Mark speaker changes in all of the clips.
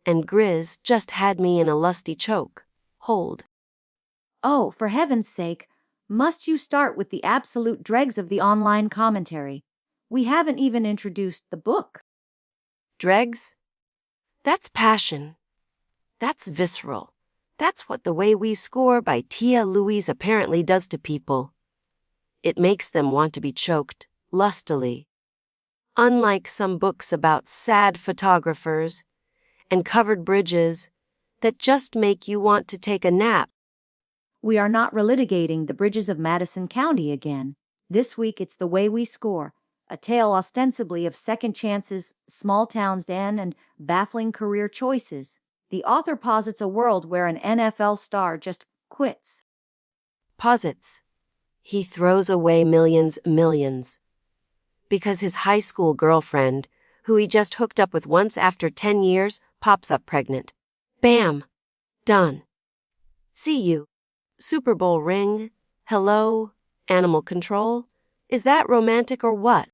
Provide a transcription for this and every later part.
Speaker 1: and Grizz just had me in a lusty choke. Hold.
Speaker 2: Oh, for heaven's sake, must you start with the absolute dregs of the online commentary? We haven't even introduced the book.
Speaker 1: Dregs? That's passion. That's visceral. That's what The Way We Score by Tia Louise apparently does to people. It makes them want to be choked, lustily. Unlike some books about sad photographers and covered bridges that just make you want to take a nap.
Speaker 2: We are not relitigating the bridges of Madison County again. This week it's The Way We Score, a tale ostensibly of second chances, small towns and baffling career choices. The author posits a world where an NFL star just quits.
Speaker 1: Posits. He throws away millions. Because his high school girlfriend, who he just hooked up with once after 10 years, pops up pregnant. Bam! Done. See you. Super Bowl ring. Hello? Animal control? Is that romantic or what?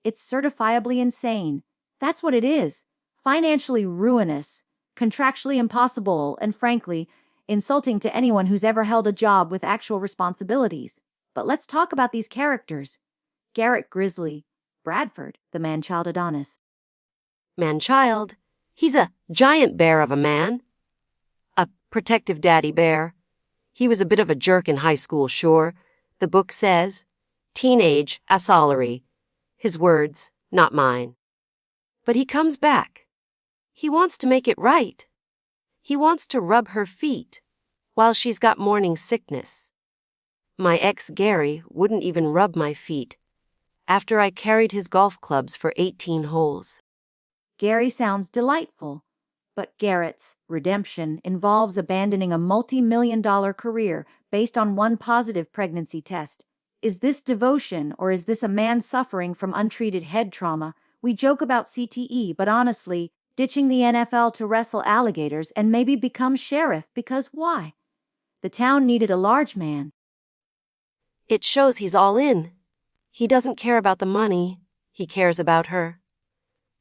Speaker 2: It's certifiably insane. That's what it is. Financially ruinous, contractually impossible, and frankly, insulting to anyone who's ever held a job with actual responsibilities. But let's talk about these characters. Garrett Grizzly, Bradford, the man-child Adonis.
Speaker 1: Man-child? He's a giant bear of a man. A protective daddy bear. He was a bit of a jerk in high school, sure. The book says. Teenage assaultery. His words, not mine. But he comes back. He wants to make it right. He wants to rub her feet while she's got morning sickness. My ex Gary wouldn't even rub my feet after I carried his golf clubs for 18 holes.
Speaker 2: Gary sounds delightful, but Garrett's redemption involves abandoning a multi-million-dollar career based on one positive pregnancy test. Is this devotion, or is this a man suffering from untreated head trauma? We joke about CTE, but honestly, ditching the NFL to wrestle alligators and maybe become sheriff, because why? The town needed a large man.
Speaker 1: It shows he's all in. He doesn't care about the money. He cares about her.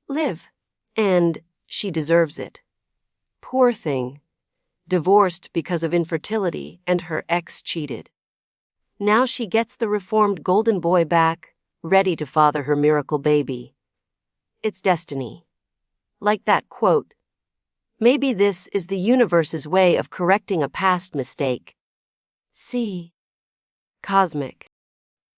Speaker 1: Liv. And she deserves it. Poor thing. Divorced because of infertility, and her ex cheated. Now she gets the reformed golden boy back, ready to father her miracle baby. It's destiny. Like that quote. Maybe this is the universe's way of correcting a past mistake. See. Cosmic.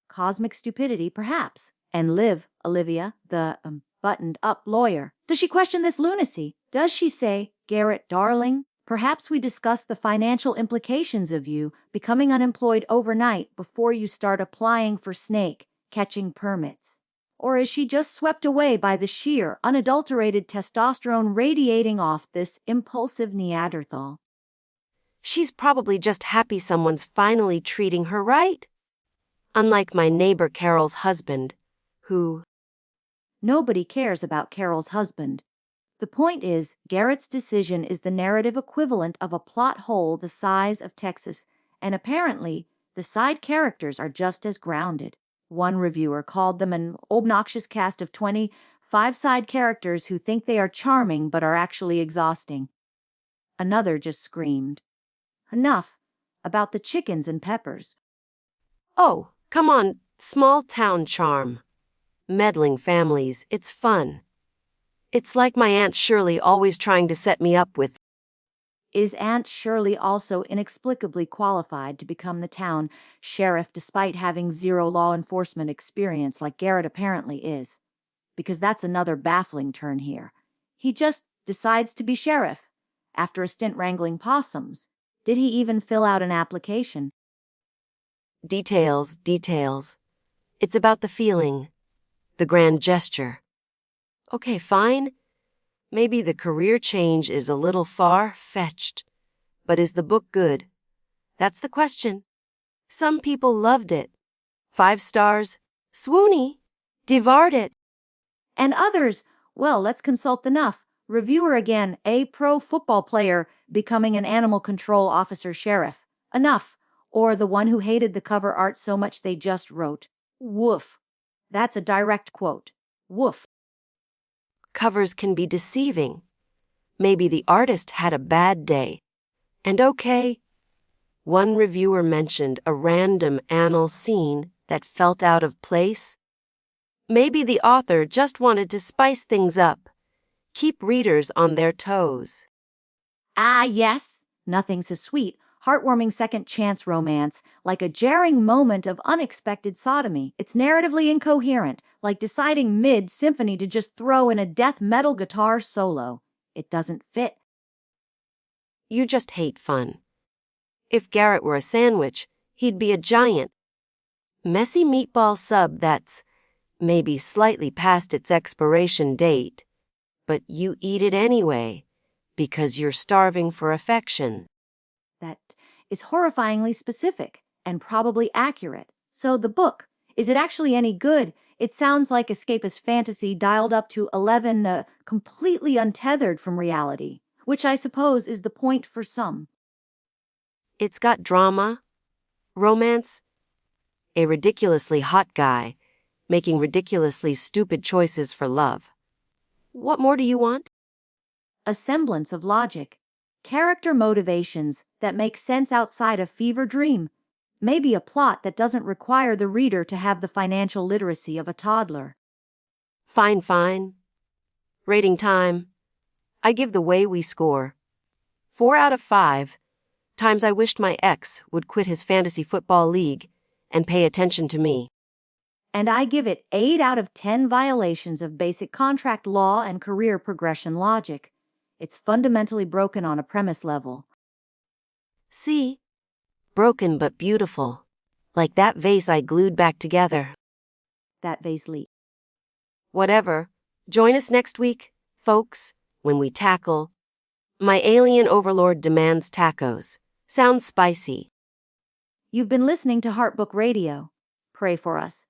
Speaker 2: Cosmic stupidity, perhaps. And Liv, Olivia, the buttoned-up lawyer. Does she question this lunacy? Does she say, Garrett, darling, perhaps we discuss the financial implications of you becoming unemployed overnight before you start applying for snake catching permits? Or is she just swept away by the sheer, unadulterated testosterone radiating off this impulsive Neanderthal?
Speaker 1: She's probably just happy someone's finally treating her right. Unlike my neighbor Carol's husband, who...
Speaker 2: Nobody cares about Carol's husband. The point is, Garrett's decision is the narrative equivalent of a plot hole the size of Texas, and apparently, the side characters are just as grounded. One reviewer called them an obnoxious cast of 25 side characters who think they are charming but are actually exhausting. Another just screamed, enough about the chickens and peppers.
Speaker 1: Oh, come on, small town charm. Meddling families, it's fun. It's like my Aunt Shirley always trying to set me up with.
Speaker 2: Is Aunt Shirley also inexplicably qualified to become the town sheriff despite having zero law enforcement experience like Garrett apparently is? Because that's another baffling turn here. He just decides to be sheriff after a stint wrangling possums. Did he even fill out an application?
Speaker 1: Details. It's about the feeling, the grand gesture. Okay, fine. Maybe the career change is a little far-fetched, but is the book good? That's the question. Some people loved it. 5 stars. Swoony. Devoured it.
Speaker 2: And others, well, let's consult enough. Reviewer again, a pro football player becoming an animal control officer sheriff. Enough. Or the one who hated the cover art so much they just wrote, woof. That's a direct quote. Woof.
Speaker 1: Covers can be deceiving. Maybe the artist had a bad day. And okay, one reviewer mentioned a random anal scene that felt out of place. Maybe the author just wanted to spice things up, keep readers on their toes.
Speaker 2: Ah, yes, nothing so sweet, heartwarming second chance romance, like a jarring moment of unexpected sodomy. It's narratively incoherent, like deciding mid-symphony to just throw in a death metal guitar solo. It doesn't fit.
Speaker 1: You just hate fun. If Garrett were a sandwich, he'd be a giant, messy meatball sub that's maybe slightly past its expiration date, but you eat it anyway because you're starving for affection.
Speaker 2: That is horrifyingly specific and probably accurate. So the book, is it actually any good? It sounds like escapist fantasy dialed up to 11, completely untethered from reality, which I suppose is the point for some.
Speaker 1: It's got drama, romance, a ridiculously hot guy making ridiculously stupid choices for love. What more do you want?
Speaker 2: A semblance of logic, character motivations that make sense outside a fever dream, maybe a plot that doesn't require the reader to have the financial literacy of a toddler.
Speaker 1: Fine, fine. Rating time. I give The Way We score 4 out of 5 times I wished my ex would quit his fantasy football league and pay attention to me.
Speaker 2: And I give it 8 out of 10 violations of basic contract law and career progression logic. It's fundamentally broken on a premise level.
Speaker 1: See? Broken but beautiful. Like that vase I glued back together.
Speaker 2: That vase leak.
Speaker 1: Whatever. Join us next week, folks, when we tackle My Alien Overlord Demands Tacos. Sounds spicy.
Speaker 2: You've been listening to Heartbook Radio. Pray for us.